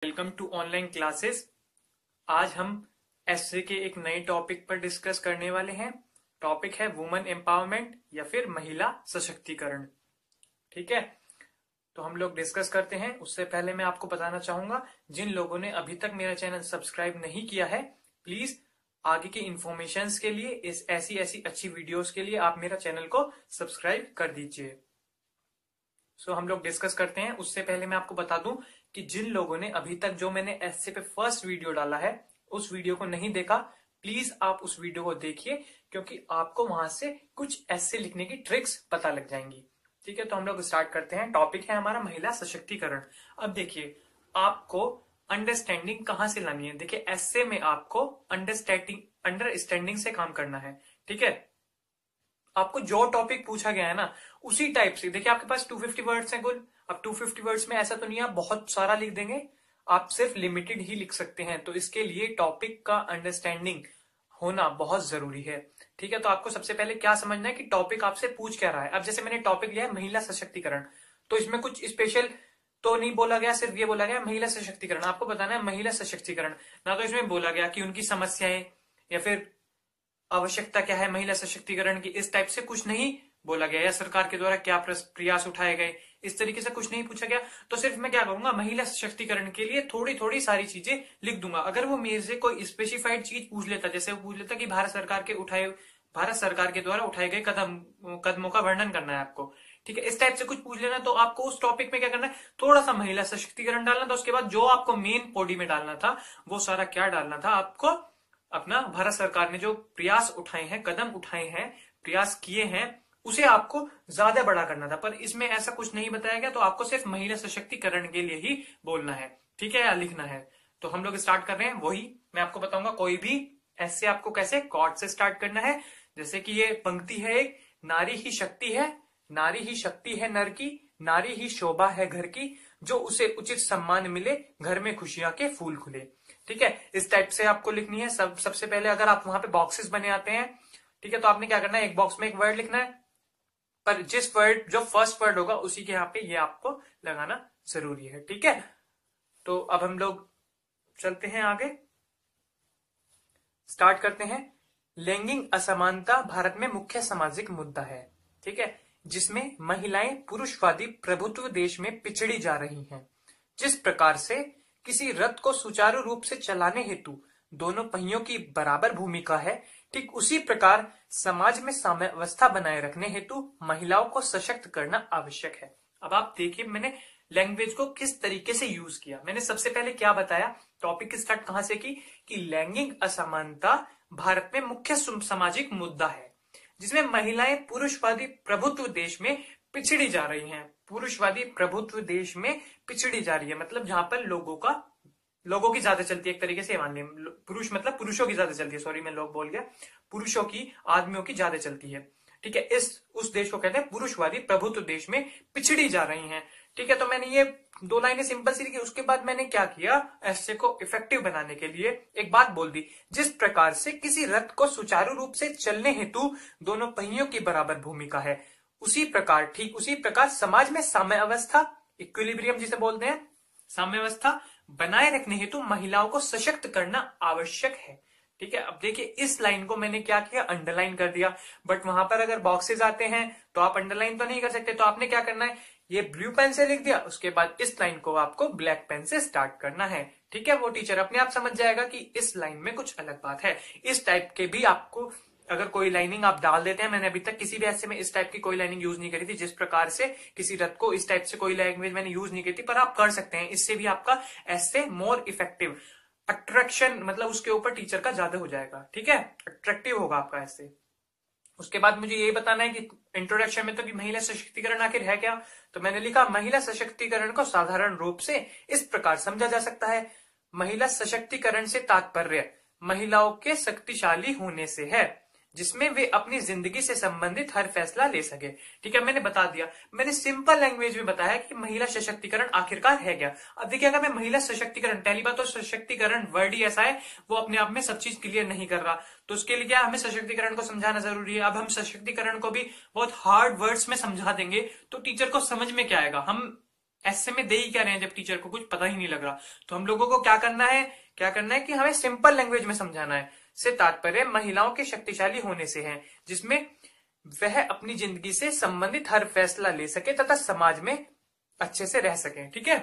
Welcome to online classes. आज हम S A के एक नए टॉपिक पर डिस्कस करने वाले हैं। टॉपिक है वुमेन एम्पावरमेंट या फिर महिला सशक्तिकरण। ठीक है, तो हम लोग डिस्कस करते हैं। उससे पहले मैं आपको बताना चाहूंगा, जिन लोगों ने अभी तक मेरा चैनल सब्सक्राइब नहीं किया है, प्लीज आगे की इंफॉर्मेशंस के लिए, इस ऐसी ऐसी अच्छी वीडियोस के लिए आप मेरा चैनल को सब्सक्राइब कर दीजिए। सो हम लोग डिस्कस करते हैं। उससे पहले मैं आपको बता दूं कि जिन लोगों ने अभी तक जो मैंने एसए पे फर्स्ट वीडियो डाला है उस वीडियो को नहीं देखा, प्लीज आप उस वीडियो को देखिए, क्योंकि आपको वहां से कुछ एसए लिखने की ट्रिक्स पता लग जाएंगी। ठीक है, तो हम लोग स्टार्ट करते हैं। टॉपिक है हमारा महिला सशक्तिकरण। अब देखिए, आपको अंडरस्टैंडिंग कहां से लानी है। देखिए, एसए में आपको अंडरस्टैंडिंग से काम करना है। ठीक है, आपको जो टॉपिक पूछा गया है ना, उसी टाइप से। देखिए, आपके पास 250 वर्ड्स हैं कुल। अब 250 वर्ड्स में ऐसा तो नहीं आप बहुत सारा लिख देंगे, आप सिर्फ लिमिटेड ही लिख सकते हैं। तो इसके लिए टॉपिक का अंडरस्टैंडिंग होना बहुत जरूरी है। ठीक है, तो आपको सबसे पहले क्या समझना है कि टॉपिक आपसे पूछ क्या रहा है। अब जैसे मैंने टॉपिक लिया है महिला सशक्तिकरण, तो इसमें कुछ स्पेशल तो नहीं बोला गया, सिर्फ ये बोला गया महिला सशक्तिकरण। आपको बताना है महिला सशक्तिकरण, ना तो इसमें बोला गया कि उनकी समस्याएं या फिर आवश्यकता क्या है महिला सशक्तिकरण की, इस टाइप से कुछ नहीं बोला गया, या सरकार के द्वारा क्या प्रयास उठाए गए, इस तरीके से कुछ नहीं पूछा गया। तो सिर्फ मैं क्या करूंगा, महिला सशक्तिकरण के लिए थोड़ी थोड़ी सारी चीजें लिख दूंगा। अगर वो मेरे से कोई स्पेसिफाइड चीज पूछ लेता, जैसे वो पूछ लेता कि भारत सरकार के द्वारा उठाए गए कदमों का वर्णन करना है आपको, ठीक है, इस टाइप से कुछ पूछ लेना, तो आपको उस टॉपिक में क्या करना है, थोड़ा सा महिला सशक्तिकरण डालना था। उसके बाद जो आपको मेन बॉडी में डालना था वो सारा क्या डालना था, आपको अपना भारत सरकार ने जो प्रयास उठाए हैं, कदम उठाए हैं, प्रयास किए हैं, उसे आपको ज्यादा बड़ा करना था। पर इसमें ऐसा कुछ नहीं बताया गया, तो आपको सिर्फ महिला सशक्तिकरण के लिए ही बोलना है, ठीक है, या लिखना है। तो हम लोग स्टार्ट कर रहे हैं। वही मैं आपको बताऊंगा, कोई भी ऐसे आपको कैसे कॉर्ड से स्टार्ट करना है। जैसे कि ये पंक्ति है एक, नारी ही शक्ति है, नारी ही शक्ति है नर की, नारी ही शोभा है घर की, जो उसे उचित सम्मान मिले, घर में खुशियां के फूल खुले। ठीक है, इस टाइप से आपको लिखनी है। सबसे पहले अगर आप वहां पे बॉक्सेस बने आते हैं, ठीक है, तो आपने क्या करना है, एक बॉक्स में एक वर्ड लिखना है, पर जिस वर्ड जो फर्स्ट वर्ड होगा उसी के यहाँ पे ये आपको लगाना जरूरी है। ठीक है, तो अब हम लोग चलते हैं आगे, स्टार्ट करते हैं। लैंगिक असमानता भारत में मुख्य सामाजिक मुद्दा है, ठीक है, जिसमें महिलाएं पुरुषवादी प्रभुत्व देश में पिछड़ी जा रही हैं। जिस प्रकार से किसी रथ को सुचारू रूप से चलाने हेतु दोनों पहियों की बराबर भूमिका है, ठीक उसी प्रकार समाज में साम्यावस्था बनाए रखने हेतु महिलाओं को सशक्त करना आवश्यक है। अब आप देखिए, मैंने लैंग्वेज को किस तरीके से यूज किया। मैंने सबसे पहले क्या बताया, टॉपिक स्टार्ट कहां से की, कि लैंगिक असमानता भारत में मुख्य सामाजिक मुद्दा है, जिसमें महिलाएं पुरुषवादी प्रभुत्व देश में पिछड़ी जा रही हैं। पुरुषवादी प्रभुत्व देश में पिछड़ी जा रही है, मतलब जहां पर लोगों की ज्यादा चलती है, एक तरीके से मान लिया, पुरुष मतलब पुरुषों की ज्यादा चलती है, सॉरी मैं लोग बोल गया, पुरुषों की, आदमियों की ज्यादा चलती है। ठीक है, उस देश को कहते हैं पुरुषवादी प्रभुत्व देश में पिछड़ी जा रही हैं। ठीक है, तो मैंने ये दो लाइनें सिंपल सी लिखी। उसके बाद मैंने क्या किया, ऐसे को इफेक्टिव बनाने के लिए एक बात बोल दी, जिस प्रकार से किसी रथ को सुचारू रूप से चलने हेतु दोनों पहियों की बराबर भूमिका है, उसी प्रकार, ठीक उसी प्रकार समाज में साम्यावस्था, इक्विलिब्रियम जिसे बोलते हैं, साम्यावस्था बनाए रखने हेतु महिलाओं को सशक्त करना आवश्यक है। ठीक है, अब देखिए, इस लाइन को मैंने क्या किया, अंडरलाइन कर दिया। बट वहां पर अगर बॉक्सेस आते हैं तो आप अंडरलाइन तो नहीं कर सकते, तो आपने क्या करना है, ये ब्लू पेन से लिख दिया, उसके बाद इस लाइन को आपको ब्लैक पेन से स्टार्ट करना है। ठीक है, वो टीचर अपने आप समझ जाएगा कि इस लाइन में कुछ अलग बात है। इस टाइप के भी आपको अगर कोई लाइनिंग आप डाल देते हैं, मैंने अभी तक किसी भी ऐसे में इस टाइप की कोई लाइनिंग यूज नहीं करी थी, जिस प्रकार से किसी रथ को, इस टाइप से कोई लैंग्वेज मैंने यूज नहीं करी थी, पर आप कर सकते हैं। इससे भी आपका ऐसे मोर इफेक्टिव, अट्रैक्शन मतलब उसके ऊपर टीचर का ज्यादा हो जाएगा। ठीक है, अट्रैक्टिव होगा आपका ऐसे। उसके बाद मुझे यही बताना है कि इंट्रोडक्शन में तो कि महिला सशक्तिकरण आखिर है क्या, तो मैंने लिखा, महिला सशक्तिकरण को साधारण रूप से इस प्रकार समझा जा सकता है, महिला सशक्तिकरण से तात्पर्य महिलाओं के शक्तिशाली होने से है, जिसमें वे अपनी जिंदगी से संबंधित हर फैसला ले सके। ठीक है, मैंने बता दिया, मैंने सिंपल लैंग्वेज में बताया कि महिला सशक्तिकरण आखिरकार है क्या। अब देखिए, अगर मैं महिला सशक्तिकरण, पहली बात तो सशक्तिकरण वर्ड ही ऐसा है, वो अपने आप में सब चीज क्लियर नहीं कर रहा, तो उसके लिए क्या, हमें सशक्तिकरण को समझाना जरूरी है। अब हम सशक्तिकरण को भी बहुत हार्ड वर्ड्स में समझा देंगे तो टीचर को समझ में क्या आएगा। हम ऐसे में दे ही क्या रहे हैं जब टीचर को कुछ पता ही नहीं लग रहा। तो हम लोगों को क्या करना है कि हमें सिंपल लैंग्वेज में समझाना है। से तात्पर्य महिलाओं के शक्तिशाली होने से है, जिसमें वह अपनी जिंदगी से संबंधित हर फैसला ले सके तथा समाज में अच्छे से रह सके। ठीक है,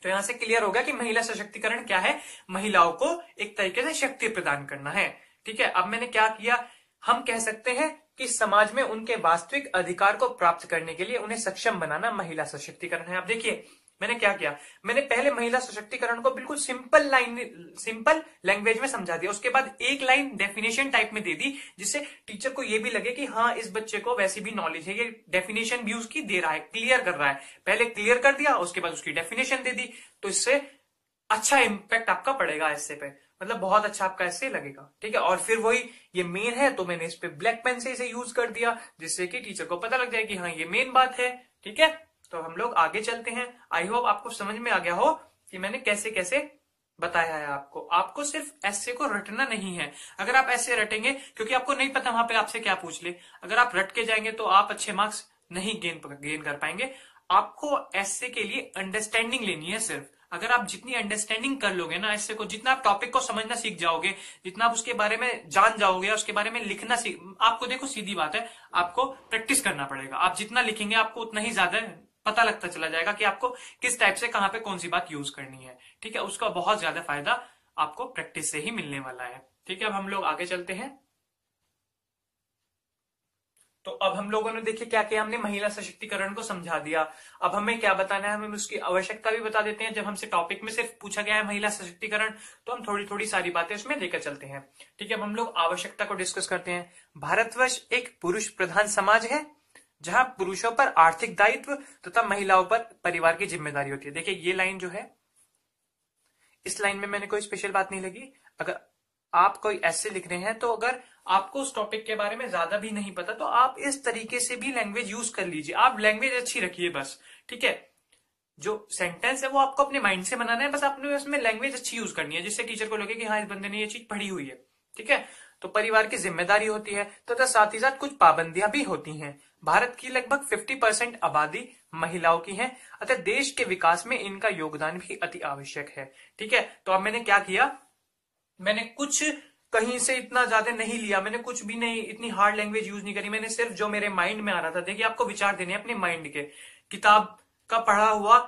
तो यहां से क्लियर हो गया कि महिला सशक्तिकरण क्या है। महिलाओं को एक तरीके से शक्ति प्रदान करना है। ठीक है, अब मैंने क्या किया, हम कह सकते हैं कि समाज में उनके वास्तविक अधिकार को प्राप्त करने के लिए उन्हें सक्षम बनाना महिला सशक्तिकरण है। अब देखिए मैंने क्या किया, मैंने पहले महिला सशक्तिकरण को बिल्कुल सिंपल लैंग्वेज में समझा दिया। उसके बाद एक लाइन डेफिनेशन टाइप में दे दी, जिससे टीचर को यह भी लगे कि हाँ इस बच्चे को वैसी भी नॉलेज है, ये डेफिनेशन भी उसकी दे रहा है, क्लियर कर रहा है। पहले क्लियर कर दिया, उसके बाद उसकी डेफिनेशन दे दी, तो इससे अच्छा इंपैक्ट आपका पड़ेगा ऐसे पे, मतलब बहुत अच्छा आपका ऐसे लगेगा। ठीक है, और फिर वही ये मेन है तो मैंने इस पे ब्लैक पेन से इसे यूज कर दिया, जिससे कि टीचर को पता लग जाए कि हाँ ये मेन बात है। ठीक है, तो हम लोग आगे चलते हैं। आई होप आपको समझ में आ गया हो कि मैंने कैसे कैसे बताया है। आपको सिर्फ ऐसे को रटना नहीं है। अगर आप ऐसे रटेंगे, क्योंकि आपको नहीं पता वहां पे आपसे क्या पूछ ले, अगर आप रट के जाएंगे तो आप अच्छे मार्क्स नहीं गेन कर पाएंगे। आपको ऐसे के लिए अंडरस्टैंडिंग लेनी है सिर्फ। अगर आप जितनी अंडरस्टैंडिंग कर लोगे ना ऐसे को, जितना आप टॉपिक को समझना सीख जाओगे, जितना आप उसके बारे में जान जाओगे, उसके बारे में लिखना सीख, आपको देखो सीधी बात है, आपको प्रैक्टिस करना पड़ेगा। आप जितना लिखेंगे आपको उतना ही ज्यादा पता लगता चला जाएगा कि आपको किस टाइप से कहां पे कौन सी बात यूज करनी है। ठीक है, उसका बहुत ज्यादा फायदा आपको प्रैक्टिस से ही मिलने वाला है। ठीक है, अब हम लोग आगे चलते हैं। तो अब हम लोगों ने देखिए क्या किया, हमने महिला सशक्तिकरण को समझा दिया। अब हमें क्या बताना है, हमें उसकी आवश्यकता भी बता देते हैं। जब हमसे टॉपिक में सिर्फ पूछा गया है महिला सशक्तिकरण, तो हम थोड़ी थोड़ी सारी बातें उसमें लेकर चलते हैं। ठीक है, अब हम लोग आवश्यकता को डिस्कस करते हैं। भारतवर्ष एक पुरुष प्रधान समाज है, जहां पुरुषों पर आर्थिक दायित्व तथा महिलाओं पर परिवार की जिम्मेदारी होती है। देखिए ये लाइन जो है, इस लाइन में मैंने कोई स्पेशल बात नहीं लगी। अगर आप कोई ऐसे लिख रहे हैं, तो अगर आपको उस टॉपिक के बारे में ज्यादा भी नहीं पता, तो आप इस तरीके से भी लैंग्वेज यूज कर लीजिए। आप लैंग्वेज अच्छी रखिए बस। ठीक है, जो सेंटेंस है वो आपको अपने माइंड से बनाना है, बस आपने उसमें लैंग्वेज अच्छी यूज करनी है, जिससे टीचर को लगे कि हाँ इस बंदे ने ये चीज पढ़ी हुई है। ठीक है, तो परिवार की जिम्मेदारी होती है तथा साथ ही साथ कुछ पाबंदियां भी होती हैं। भारत की लगभग 50% आबादी महिलाओं की है, अतः देश के विकास में इनका योगदान भी अति आवश्यक है। ठीक है, तो अब मैंने क्या किया, मैंने कुछ कहीं से इतना ज्यादा नहीं लिया, मैंने कुछ भी नहीं, इतनी हार्ड लैंग्वेज यूज नहीं करी, मैंने सिर्फ जो मेरे माइंड में आ रहा था। देखिए आपको विचार देने अपने माइंड के, किताब का पढ़ा हुआ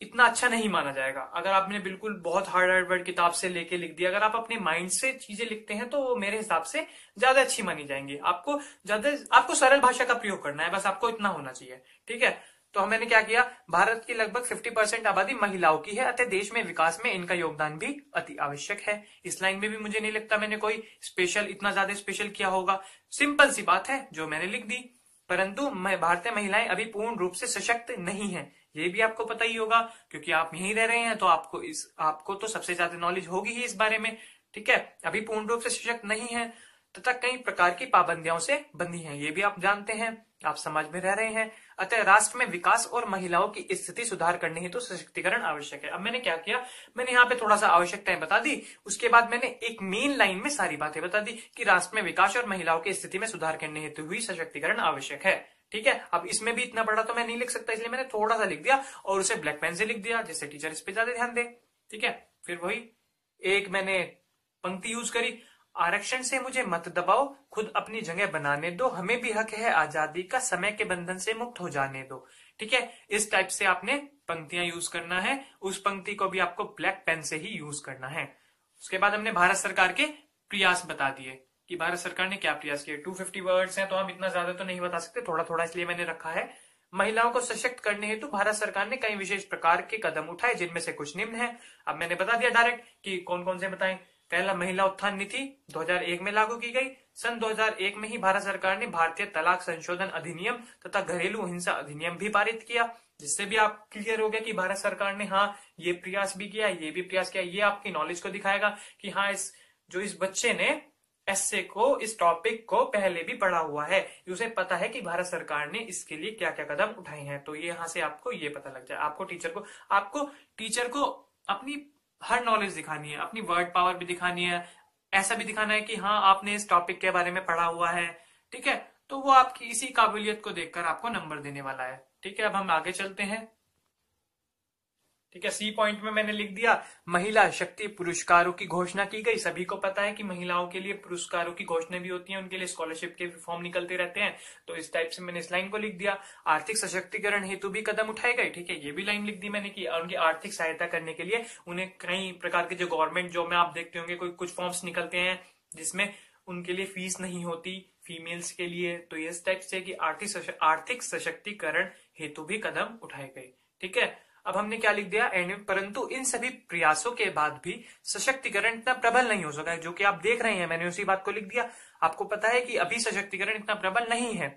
इतना अच्छा नहीं माना जाएगा। अगर आपने बिल्कुल बहुत हार्ड हार्ड वर्ड किताब से लेके लिख दिया, अगर आप अपने माइंड से चीजें लिखते हैं तो वो मेरे हिसाब से ज्यादा अच्छी मानी जाएंगी। आपको सरल भाषा का प्रयोग करना है, बस आपको इतना होना चाहिए। ठीक है, तो मैंने क्या किया, भारत की लगभग 50% आबादी महिलाओं की है, अतः देश में विकास में इनका योगदान भी अति आवश्यक है। इस लाइन में भी मुझे नहीं लगता मैंने कोई स्पेशल, इतना ज्यादा स्पेशल किया होगा। सिंपल सी बात है जो मैंने लिख दी। परंतु भारतीय महिलाएं अभी पूर्ण रूप से सशक्त नहीं है, ये भी आपको पता ही होगा, क्योंकि आप यहीं रह रहे हैं, तो आपको तो सबसे ज्यादा नॉलेज होगी ही इस बारे में। ठीक है, अभी पूर्ण रूप से सशक्त नहीं है तथा कई प्रकार की पाबंदियों से बंधी हैं, ये भी आप जानते हैं, आप समाज में रह रहे हैं। अतः राष्ट्र में विकास और महिलाओं की स्थिति सुधार करने हेतु तो सशक्तिकरण आवश्यक है। अब मैंने क्या किया, मैंने यहाँ पे थोड़ा सा आवश्यकताएं बता दी, उसके बाद मैंने एक मेन लाइन में सारी बातें बता दी कि राष्ट्र में विकास और महिलाओं की स्थिति में सुधार करने हेतु हुई सशक्तिकरण आवश्यक है। ठीक है, अब इसमें भी इतना बड़ा तो मैं नहीं लिख सकता, इसलिए मैंने थोड़ा सा लिख दिया और उसे ब्लैक पेन से लिख दिया, जिससे टीचर इस पे ज्यादा ध्यान दे। ठीक है, फिर वही एक मैंने पंक्ति यूज करी, आरक्षण से मुझे मत दबाओ, खुद अपनी जगह बनाने दो, हमें भी हक है आजादी का, समय के बंधन से मुक्त हो जाने दो। ठीक है, इस टाइप से आपने पंक्तियां यूज करना है, उस पंक्ति को भी आपको ब्लैक पेन से ही यूज करना है। उसके बाद हमने भारत सरकार के प्रयास बता दिए कि भारत सरकार ने क्या प्रयास किए। 250 वर्ड्स हैं तो हम इतना ज्यादा तो नहीं बता सकते, थोड़ा थोड़ा इसलिए मैंने रखा है। महिलाओं को सशक्त करने हेतु भारत सरकार ने कई विशेष प्रकार के कदम उठाए, जिनमें से कुछ निम्न है। अब मैंने बता दिया डायरेक्ट कि कौन कौन से बताएं। पहला, महिला उत्थान नीति 2001 में लागू की गई। सन 2001 में ही भारत सरकार ने भारतीय तलाक संशोधन अधिनियम तथा घरेलू हिंसा अधिनियम भी पारित किया, जिससे भी आप क्लियर हो गया कि भारत सरकार ने हाँ ये प्रयास भी किया, ये भी प्रयास किया। ये आपकी नॉलेज को दिखाएगा कि हाँ इस बच्चे ने ऐसे को, इस टॉपिक को पहले भी पढ़ा हुआ है, उसे पता है कि भारत सरकार ने इसके लिए क्या क्या कदम उठाए हैं। तो ये यहाँ से आपको ये पता लग जाए। आपको टीचर को अपनी हर नॉलेज दिखानी है, अपनी वर्ड पावर भी दिखानी है, ऐसा भी दिखाना है कि हाँ आपने इस टॉपिक के बारे में पढ़ा हुआ है। ठीक है, तो वो आपकी इसी काबिलियत को देखकर आपको नंबर देने वाला है। ठीक है, अब हम आगे चलते हैं। ठीक है, सी पॉइंट में मैंने लिख दिया महिला शक्ति पुरस्कारों की घोषणा की गई। सभी को पता है कि महिलाओं के लिए पुरस्कारों की घोषणा भी होती है, उनके लिए स्कॉलरशिप के फॉर्म निकलते रहते हैं। तो इस टाइप से मैंने इस लाइन को लिख दिया। आर्थिक सशक्तिकरण हेतु भी कदम उठाए गए। ठीक है, ये भी लाइन लिख दी मैंने कि उनकी आर्थिक सहायता करने के लिए उन्हें कई प्रकार के जो गवर्नमेंट जॉब में आप देखते होंगे कोई कुछ फॉर्म्स निकलते हैं जिसमें उनके लिए फीस नहीं होती फीमेल्स के लिए। तो इस टाइप से कि आर्थिक सशक्तिकरण हेतु भी कदम उठाए गए। ठीक है, अब हमने क्या लिख दिया परंतु इन सभी प्रयासों के बाद भी सशक्तिकरण इतना प्रबल नहीं हो सका है, जो कि आप देख रहे हैं। मैंने उसी बात को लिख दिया। आपको पता है कि अभी सशक्तिकरण इतना प्रबल नहीं है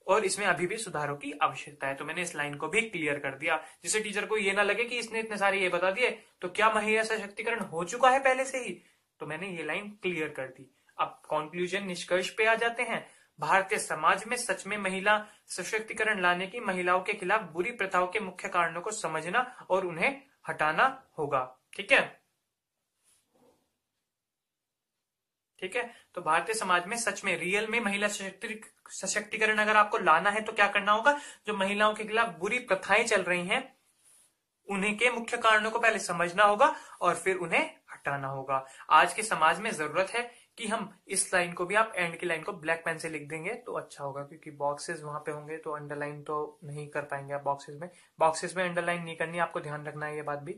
और इसमें अभी भी सुधारों की आवश्यकता है। तो मैंने इस लाइन को भी क्लियर कर दिया, जिससे टीचर को ये ना लगे कि इसने इतने सारे ये बता दिए तो क्या महिला सशक्तिकरण हो चुका है पहले से ही। तो मैंने ये लाइन क्लियर कर दी। अब कंक्लूजन निष्कर्ष पे आ जाते हैं। भारतीय समाज में सच में महिला सशक्तिकरण लाने की महिलाओं के खिलाफ बुरी प्रथाओं के मुख्य कारणों को समझना और उन्हें हटाना होगा। ठीक है, ठीक है। तो भारतीय समाज में सच में रियल में महिला सशक्तिकरण अगर आपको लाना है तो क्या करना होगा, जो महिलाओं के खिलाफ बुरी प्रथाएं चल रही हैं उन्हीं के मुख्य कारणों को पहले समझना होगा और फिर उन्हें हटाना होगा। आज के समाज में जरूरत है कि हम इस लाइन को भी, आप एंड की लाइन को ब्लैक पेन से लिख देंगे तो अच्छा होगा, क्योंकि बॉक्सेस वहां पे होंगे तो अंडरलाइन तो नहीं कर पाएंगे आप। बॉक्सेस में अंडरलाइन नहीं करनी, आपको ध्यान रखना है ये बात भी।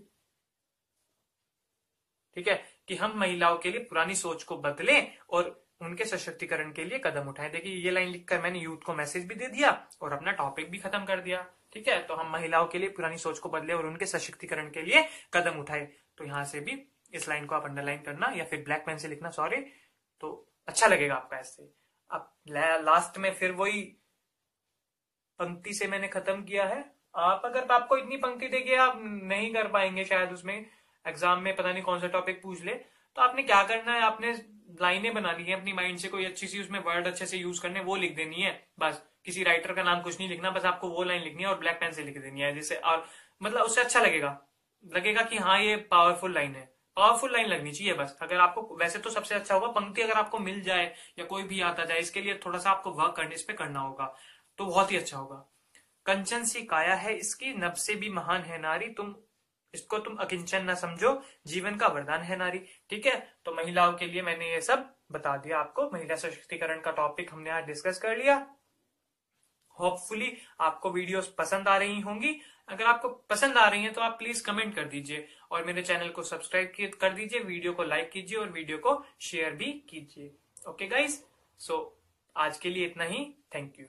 ठीक है, कि हम महिलाओं के लिए पुरानी सोच को बदलें और उनके सशक्तिकरण के लिए कदम उठाएं। देखिए ये लाइन लिखकर मैंने यूथ को मैसेज भी दे दिया और अपना टॉपिक भी खत्म कर दिया। ठीक है, तो हम महिलाओं के लिए पुरानी सोच को बदले और उनके सशक्तिकरण के लिए कदम उठाए। तो यहां से भी इस लाइन को आप अंडरलाइन करना या फिर ब्लैक पेन से लिखना, सॉरी, तो अच्छा लगेगा आपका ऐसे। अब लास्ट में फिर वही पंक्ति से मैंने खत्म किया है। आप अगर आपको इतनी पंक्ति देगी आप नहीं कर पाएंगे शायद, उसमें एग्जाम में पता नहीं कौन सा टॉपिक पूछ ले। तो आपने क्या करना है, आपने लाइनें बना ली है अपनी माइंड से, कोई अच्छी सी उसमें वर्ड अच्छे से यूज करने, वो लिख देनी है बस। किसी राइटर का नाम कुछ नहीं लिखना, बस आपको वो लाइन लिखनी है और ब्लैक पेन से लिख देनी है, जिससे और मतलब उससे अच्छा लगेगा कि हाँ ये पावरफुल लाइन है। पावरफुल लाइन लगनी चाहिए बस। अगर आपको, वैसे तो सबसे अच्छा होगा पंक्ति अगर आपको मिल जाए या कोई भी आता जाए, इसके लिए थोड़ा सा आपको वर्क करने इस पे करना होगा तो बहुत ही अच्छा होगा। कंचन सी काया है इसकी, नभ से भी महान है नारी, इसको तुम अकिंचन न समझो, जीवन का वरदान है नारी। ठीक है, तो महिलाओं के लिए मैंने ये सब बता दिया आपको। महिला सशक्तिकरण का टॉपिक हमने आज डिस्कस कर लिया। होपफुली आपको वीडियोस पसंद आ रही होंगी। अगर आपको पसंद आ रही हैं तो आप प्लीज कमेंट कर दीजिए और मेरे चैनल को सब्सक्राइब कर दीजिए, वीडियो को लाइक कीजिए और वीडियो को शेयर भी कीजिए। ओके गाइज, सो आज के लिए इतना ही। Thank you.